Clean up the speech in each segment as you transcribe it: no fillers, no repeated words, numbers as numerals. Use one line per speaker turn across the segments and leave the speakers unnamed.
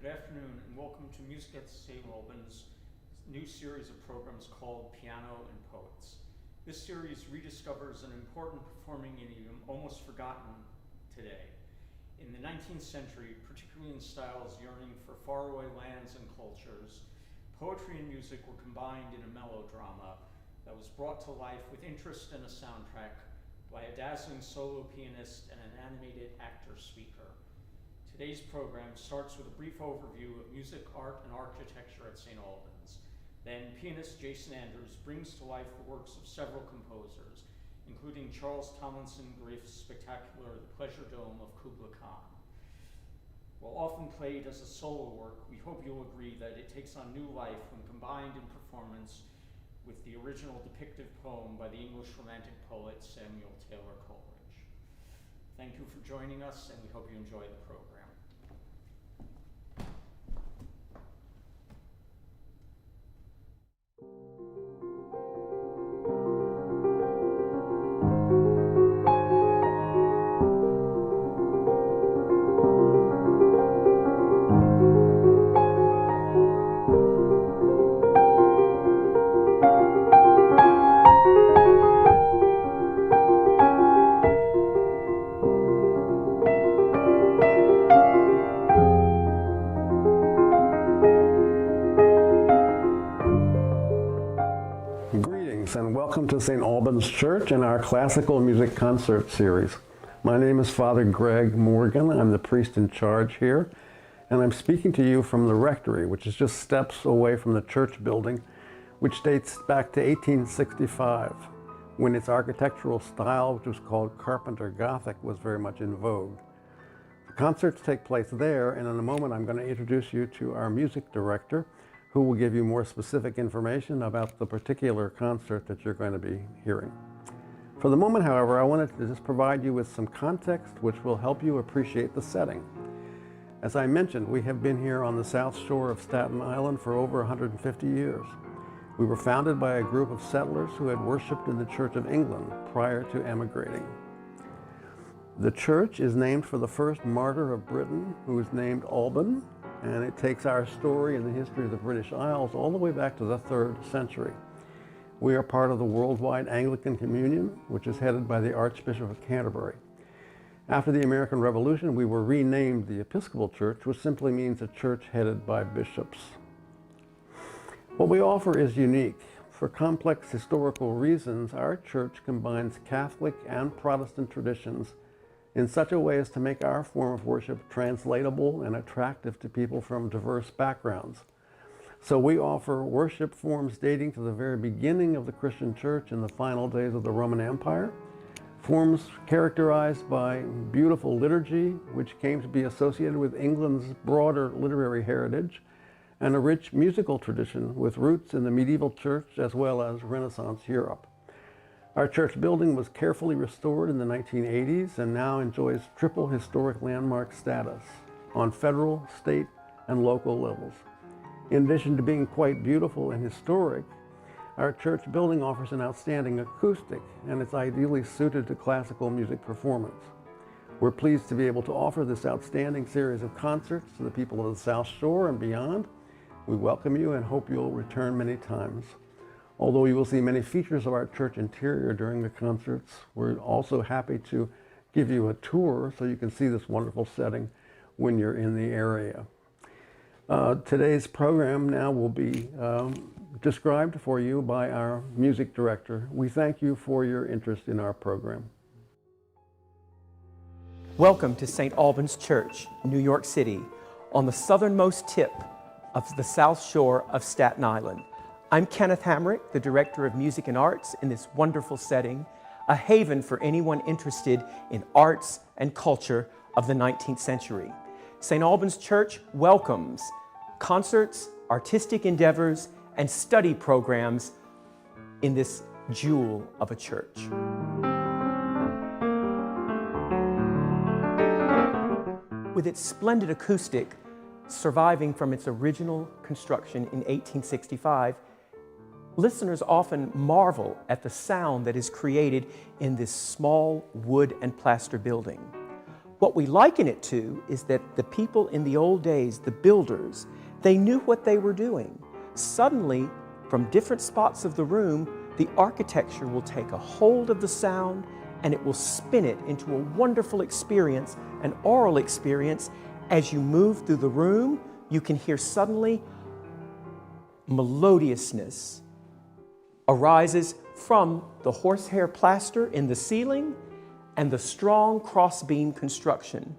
Good afternoon and welcome to Music at St. Alban's new series of programs called Piano and Poets. This series rediscovers an important performing idiom almost forgotten today. In the 19th century, particularly in styles yearning for faraway lands and cultures, poetry and music were combined in a melodrama that was brought to life with interest and a soundtrack by a dazzling solo pianist and an animated actor-speaker. Today's program starts with a brief overview of music, art, and architecture at St. Albans. Then pianist Jason Andrews brings to life the works of several composers, including Charles Tomlinson Griff's spectacular The Pleasure Dome of Kubla Khan. While often played as a solo work, we hope you'll agree that it takes on new life when combined in performance with the original depictive poem by the English Romantic poet Samuel Taylor Coleridge. Thank you for joining us, and we hope you enjoy the program.
And welcome to St. Albans Church and our classical music concert series. My name is Father Greg Morgan. I'm the priest in charge here, and I'm speaking to you from the rectory, which is just steps away from the church building, which dates back to 1865, when its architectural style, which was called Carpenter Gothic, was very much in vogue. The concerts take place there, and in a moment I'm going to introduce you to our music director, who will give you more specific information about the particular concert that you're going to be hearing. For the moment, however, I wanted to just provide you with some context which will help you appreciate the setting. As I mentioned, we have been here on the south shore of Staten Island for over 150 years. We were founded by a group of settlers who had worshiped in the Church of England prior to emigrating. The church is named for the first martyr of Britain, who was named Alban, and it takes our story and the history of the British Isles all the way back to the 3rd century. We are part of the worldwide Anglican Communion, which is headed by the Archbishop of Canterbury. After the American Revolution, we were renamed the Episcopal Church, which simply means a church headed by bishops. What we offer is unique. For complex historical reasons, our church combines Catholic and Protestant traditions in such a way as to make our form of worship translatable and attractive to people from diverse backgrounds. So we offer worship forms dating to the very beginning of the Christian church in the final days of the Roman Empire, forms characterized by beautiful liturgy, which came to be associated with England's broader literary heritage, and a rich musical tradition with roots in the medieval church as well as Renaissance Europe. Our church building was carefully restored in the 1980s and now enjoys triple historic landmark status on federal, state, and local levels. In addition to being quite beautiful and historic, our church building offers an outstanding acoustic, and it's ideally suited to classical music performance. We're pleased to be able to offer this outstanding series of concerts to the people of the South Shore and beyond. We welcome you and hope you'll return many times. Although you will see many features of our church interior during the concerts, we're also happy to give you a tour so you can see this wonderful setting when you're in the area. Today's program now will be described for you by our music director. We thank you for your interest in our program.
Welcome to St. Albans Church, New York City, on the southernmost tip of the South Shore of Staten Island. I'm Kenneth Hamrick, the Director of Music and Arts in this wonderful setting, a haven for anyone interested in arts and culture of the 19th century. St. Albans Church welcomes concerts, artistic endeavors, and study programs in this jewel of a church. With its splendid acoustic, surviving from its original construction in 1865, listeners often marvel at the sound that is created in this small wood and plaster building. What we liken it to is that the people in the old days, the builders, they knew what they were doing. Suddenly, from different spots of the room, the architecture will take a hold of the sound and it will spin it into a wonderful experience, an aural experience. As you move through the room, you can hear suddenly melodiousness arises from the horsehair plaster in the ceiling and the strong crossbeam construction.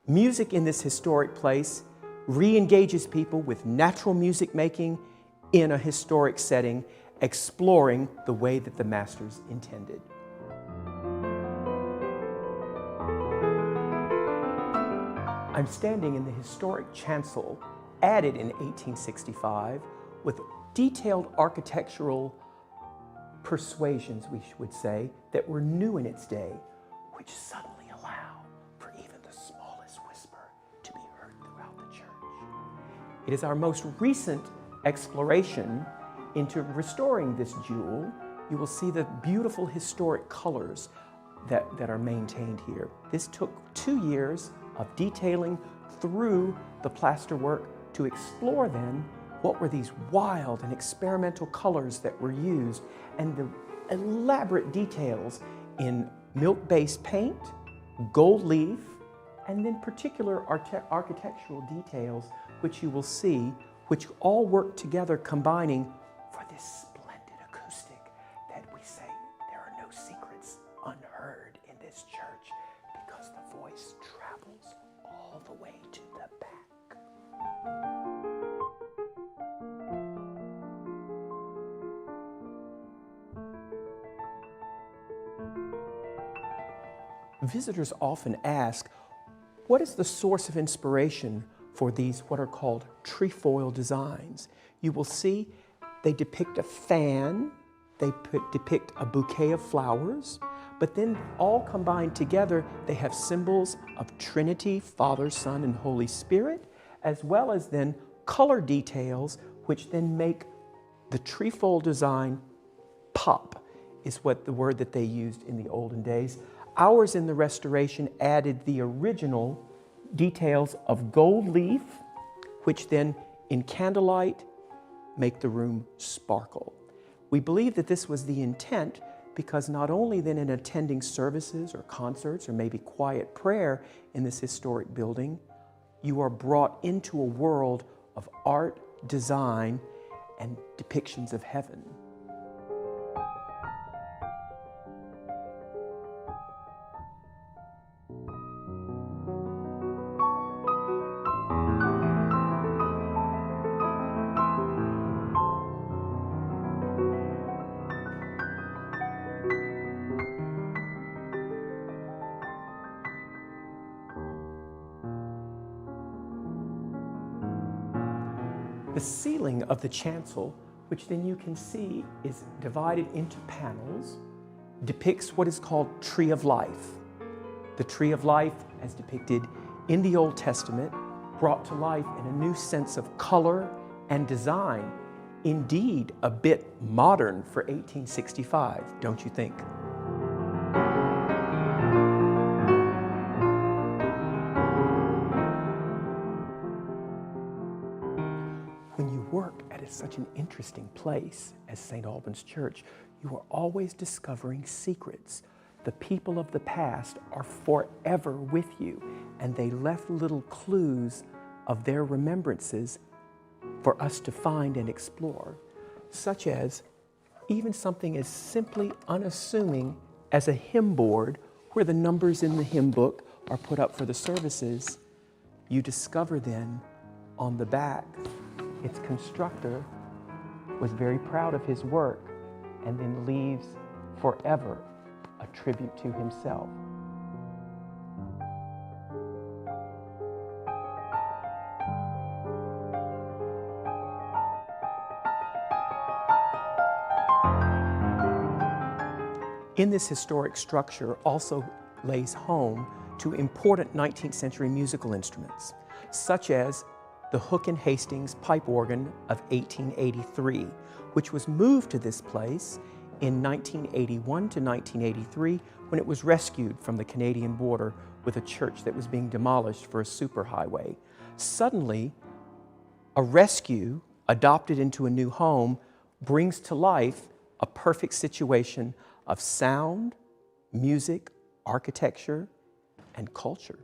Music in this historic place re-engages people with natural music making in a historic setting, exploring the way that the masters intended. I'm standing in the historic chancel, added in 1865, with detailed architectural persuasions, we would say, that were new in its day, which suddenly allow for even the smallest whisper to be heard throughout the church. It is our most recent exploration into restoring this jewel. You will see the beautiful historic colors that are maintained here. This took 2 years of detailing through the plasterwork to explore then what were these wild and experimental colors that were used, and the elaborate details in milk-based paint, gold leaf, and then particular architectural details which you will see, which all work together, combining for this splendid acoustic that we say there are no secrets unheard in this church, because the voice travels all the way to the back. Visitors often ask, what is the source of inspiration for these what are called trefoil designs? You will see they depict a fan, they depict a bouquet of flowers, but then all combined together, they have symbols of Trinity, Father, Son, and Holy Spirit, as well as then color details, which then make the trefoil design pop, is what the word that they used in the olden days. Ours in the restoration added the original details of gold leaf, which then in candlelight make the room sparkle. We believe that this was the intent, because not only then in attending services or concerts or maybe quiet prayer in this historic building, you are brought into a world of art, design, and depictions of heaven. The ceiling of the chancel, which then you can see is divided into panels, depicts what is called Tree of Life. The Tree of Life, as depicted in the Old Testament, brought to life in a new sense of color and design. Indeed, a bit modern for 1865, don't you think? When you work at such an interesting place as St. Alban's Church, you are always discovering secrets. The people of the past are forever with you, and they left little clues of their remembrances for us to find and explore, such as even something as simply unassuming as a hymn board where the numbers in the hymn book are put up for the services. You discover then on the back, its constructor was very proud of his work and then leaves forever a tribute to himself. In this historic structure also lays home to important 19th century musical instruments, such as the Hook and Hastings pipe organ of 1883, which was moved to this place in 1981 to 1983 when it was rescued from the Canadian border with a church that was being demolished for a superhighway. Suddenly, a rescue adopted into a new home brings to life a perfect situation of sound, music, architecture, and culture.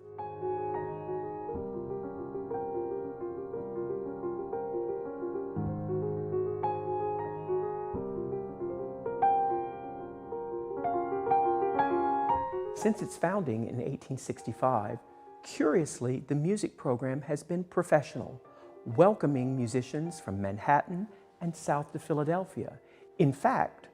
Since its founding in 1865, curiously, the music program has been professional, welcoming musicians from Manhattan and south to Philadelphia. In fact,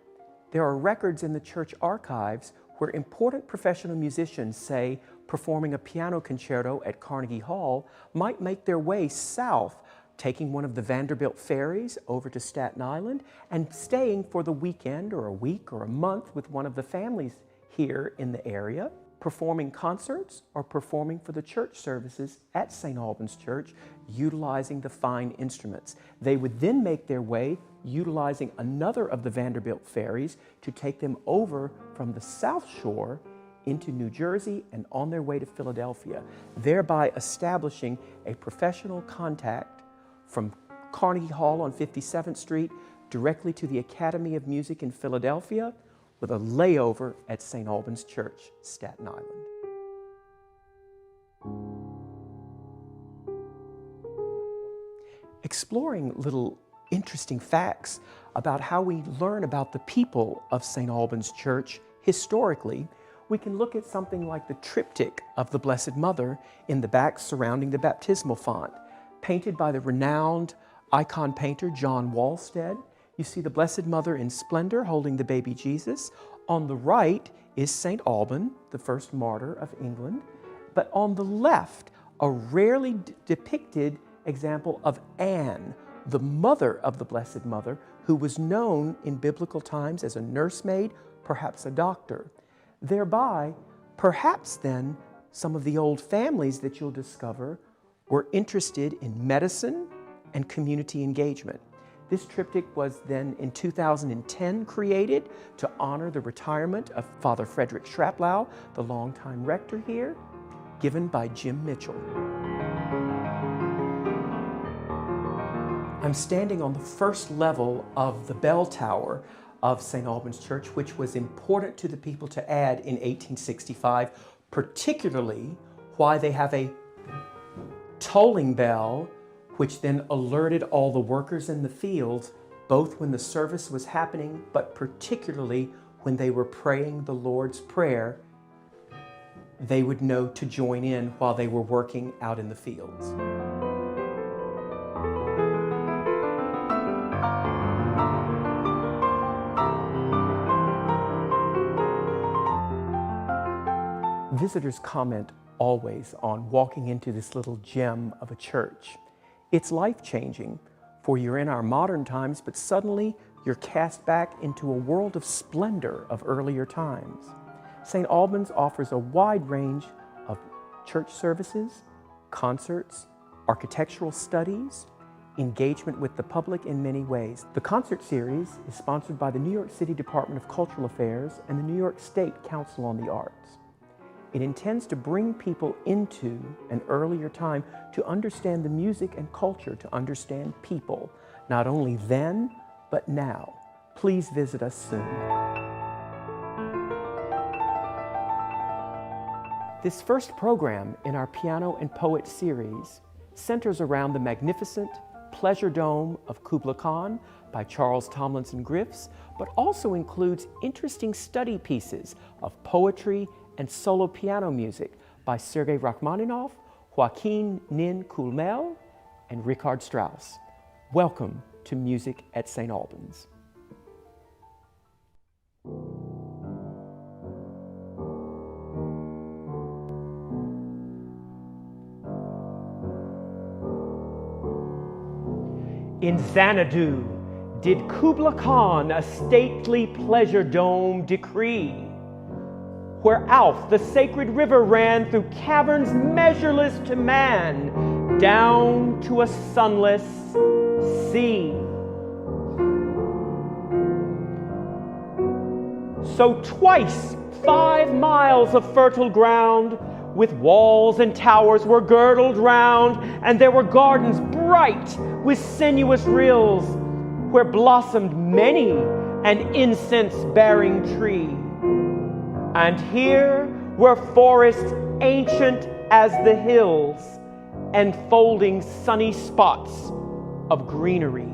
there are records in the church archives where important professional musicians say performing a piano concerto at Carnegie Hall might make their way south, taking one of the Vanderbilt ferries over to Staten Island and staying for the weekend or a week or a month with one of the families here in the area, performing concerts or performing for the church services at St. Albans Church, utilizing the fine instruments. They would then make their way, utilizing another of the Vanderbilt ferries, to take them over from the South Shore into New Jersey and on their way to Philadelphia, thereby establishing a professional contact from Carnegie Hall on 57th Street directly to the Academy of Music in Philadelphia, with a layover at St. Albans Church, Staten Island. Exploring little interesting facts about how we learn about the people of St. Albans Church historically, we can look at something like the triptych of the Blessed Mother in the back surrounding the baptismal font, painted by the renowned icon painter John Walstead. You see the Blessed Mother in splendor holding the baby Jesus. On the right is St. Alban, the first martyr of England. But on the left, a rarely depicted example of Anne, the mother of the Blessed Mother, who was known in biblical times as a nursemaid, perhaps a doctor. Thereby, perhaps then, some of the old families that you'll discover were interested in medicine and community engagement. This triptych was then in 2010 created to honor the retirement of Father Frederick Schraplau, the longtime rector here, given by Jim Mitchell. I'm standing on the first level of the bell tower of St. Albans Church, which was important to the people to add in 1865, particularly why they have a tolling bell which then alerted all the workers in the fields, both when the service was happening, but particularly when they were praying the Lord's Prayer, they would know to join in while they were working out in the fields. Visitors comment always on walking into this little gem of a church. It's life-changing, for you're in our modern times, but suddenly you're cast back into a world of splendor of earlier times. St. Albans offers a wide range of church services, concerts, architectural studies, engagement with the public in many ways. The concert series is sponsored by the New York City Department of Cultural Affairs and the New York State Council on the Arts. It intends to bring people into an earlier time to understand the music and culture, to understand people, not only then, but now. Please visit us soon. This first program in our Piano and Poet series centers around the magnificent Pleasure Dome of Kubla Khan by Charles Tomlinson Griffiths, but also includes interesting study pieces of poetry and solo piano music by Sergei Rachmaninoff, Joaquin Nin Kulmel, and Richard Strauss. Welcome to Music at St. Albans. In Xanadu did Kubla Khan a stately pleasure dome decree, where Alf, the sacred river, ran through caverns measureless to man, down to a sunless sea. So twice 5 miles of fertile ground with walls and towers were girdled round, and there were gardens bright with sinuous rills, where blossomed many an incense-bearing tree. And here were forests ancient as the hills, enfolding sunny spots of greenery.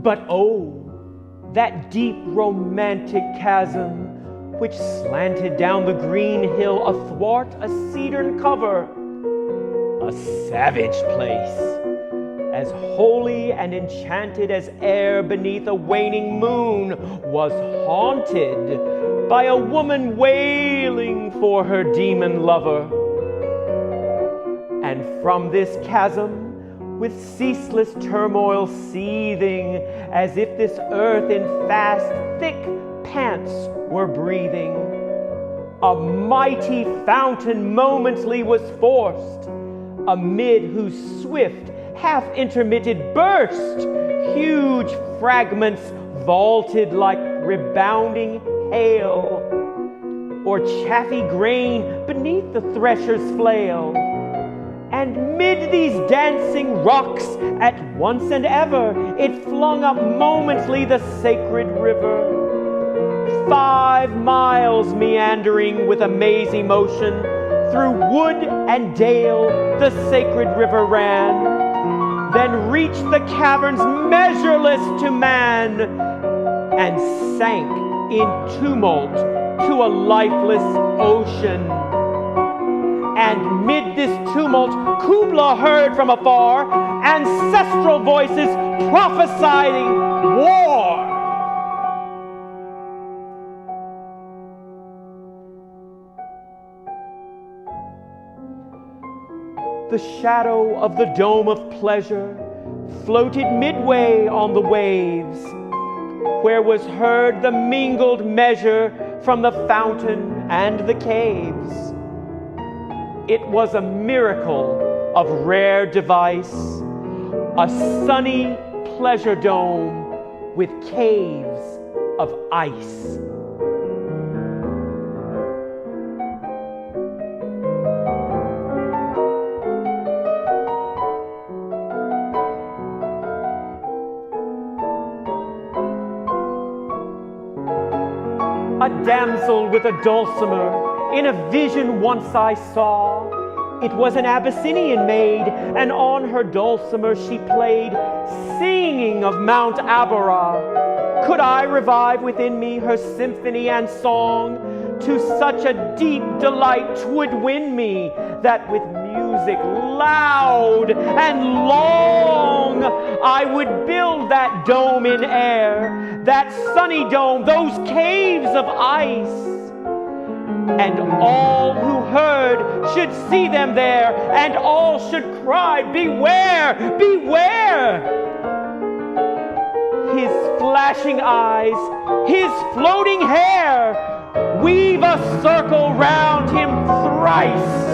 But oh, that deep romantic chasm which slanted down the green hill athwart a cedarn cover, a savage place, as holy and enchanted as air beneath a waning moon, was haunted by a woman wailing for her demon lover. And from this chasm, with ceaseless turmoil seething, as if this earth in fast, thick pants were breathing, a mighty fountain momently was forced, amid whose swift, half-intermitted burst, huge fragments vaulted like rebounding hail, or chaffy grain beneath the thresher's flail. And mid these dancing rocks, at once and ever, it flung up momently the sacred river. 5 miles meandering with a mazy motion, through wood and dale the sacred river ran, then reached the caverns measureless to man, and sank in tumult to a lifeless ocean. And mid this tumult, Kubla heard from afar ancestral voices prophesying war. The shadow of the dome of pleasure floated midway on the waves, where was heard the mingled measure from the fountain and the caves. It was a miracle of rare device, a sunny pleasure dome with caves of ice. A damsel with a dulcimer, in a vision once I saw. It was an Abyssinian maid, and on her dulcimer she played, singing of Mount Abora. Could I revive within me her symphony and song? To such a deep delight 'twould win me, that with music loud and long I would build that dome in air, that sunny dome, those caves of ice. And all who heard should see them there, and all should cry, beware, beware! His flashing eyes, his floating hair, weave a circle round him thrice.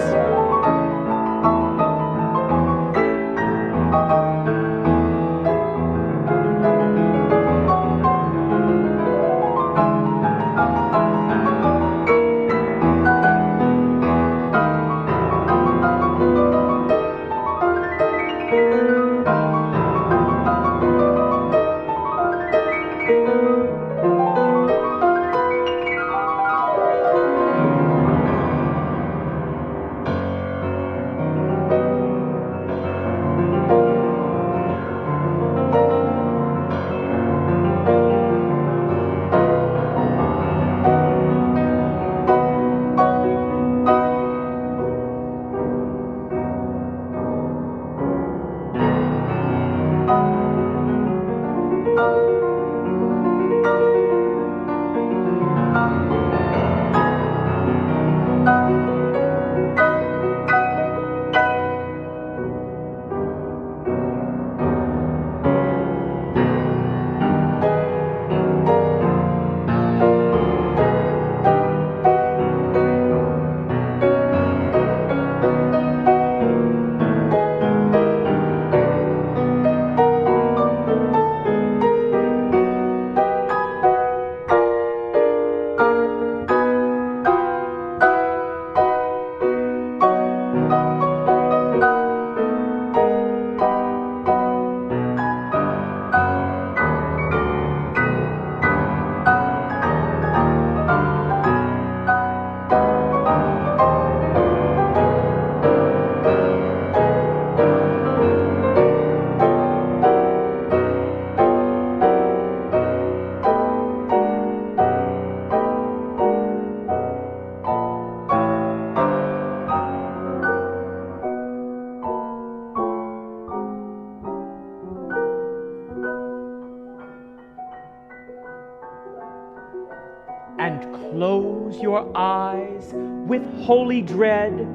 And close your eyes with holy dread,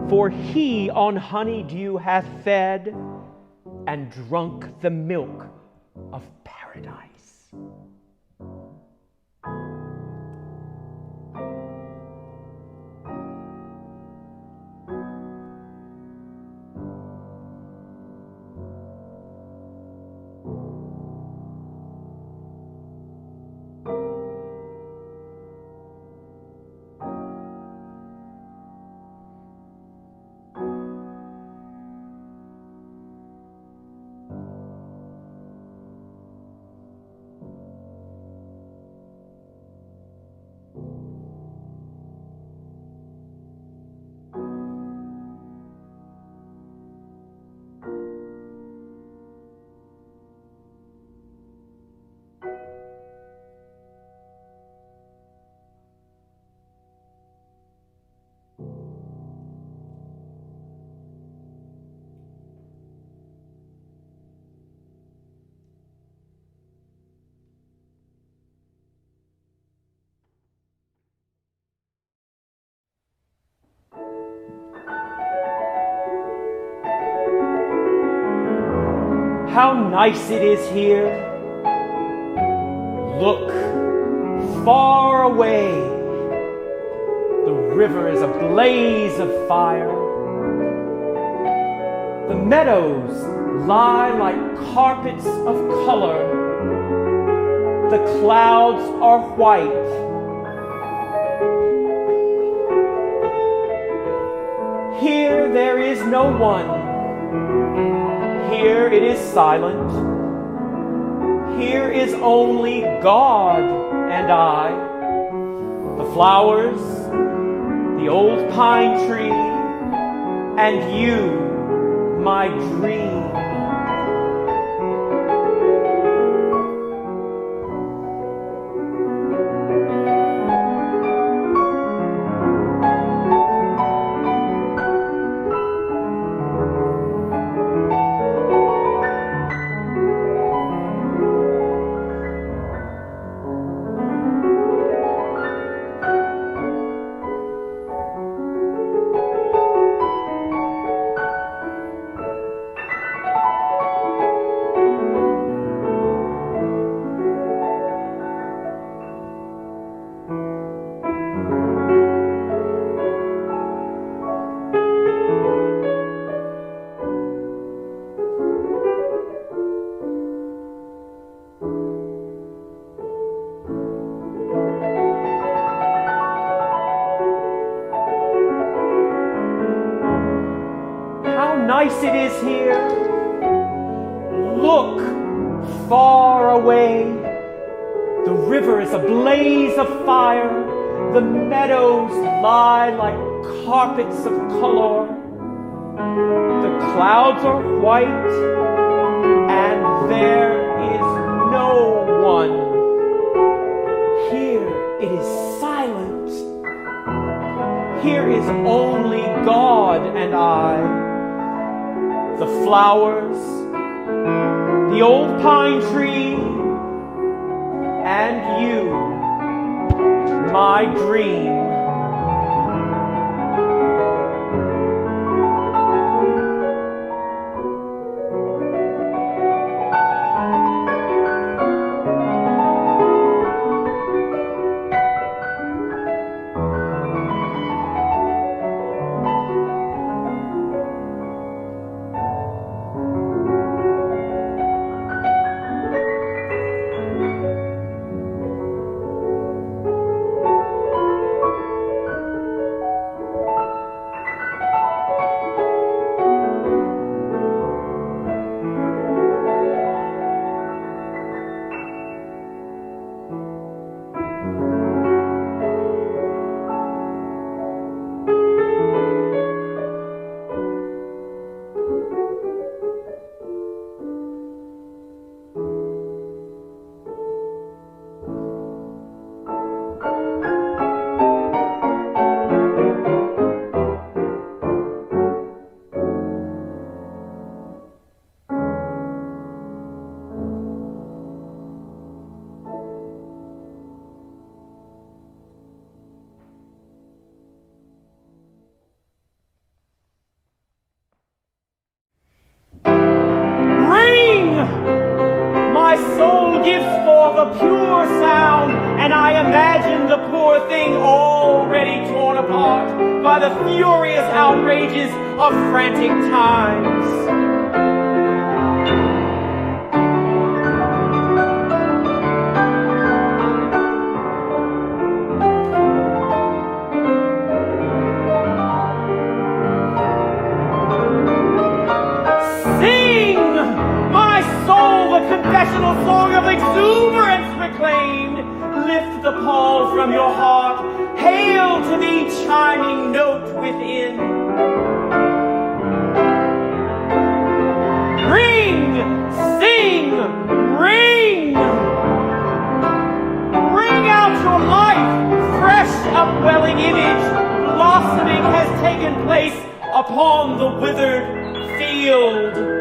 for he on honeydew hath fed and drunk the milk of paradise. How nice it is here. Look, Far away, the river is a blaze of fire. The meadows lie like carpets of color. The clouds are white. Here there is no one. Here it is silent. Here is only God and I, the flowers, the old pine tree, and you, my dream. Nice it is here. Look far away. The river is a blaze of fire. The meadows lie like carpets of color. The clouds are white, and there is no one. Here it is silent. Here is only God and I. The flowers, the old pine tree, and you, my dream. My soul gives forth a pure sound, and I imagine the poor thing already torn apart by the furious outrages of frantic times. Confessional song of exuberance proclaimed. Lift the pall from your heart. Hail to the chiming note within. Ring, sing, ring. Ring out your life. Fresh upwelling image. Blossoming has taken place upon the withered field.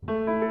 you.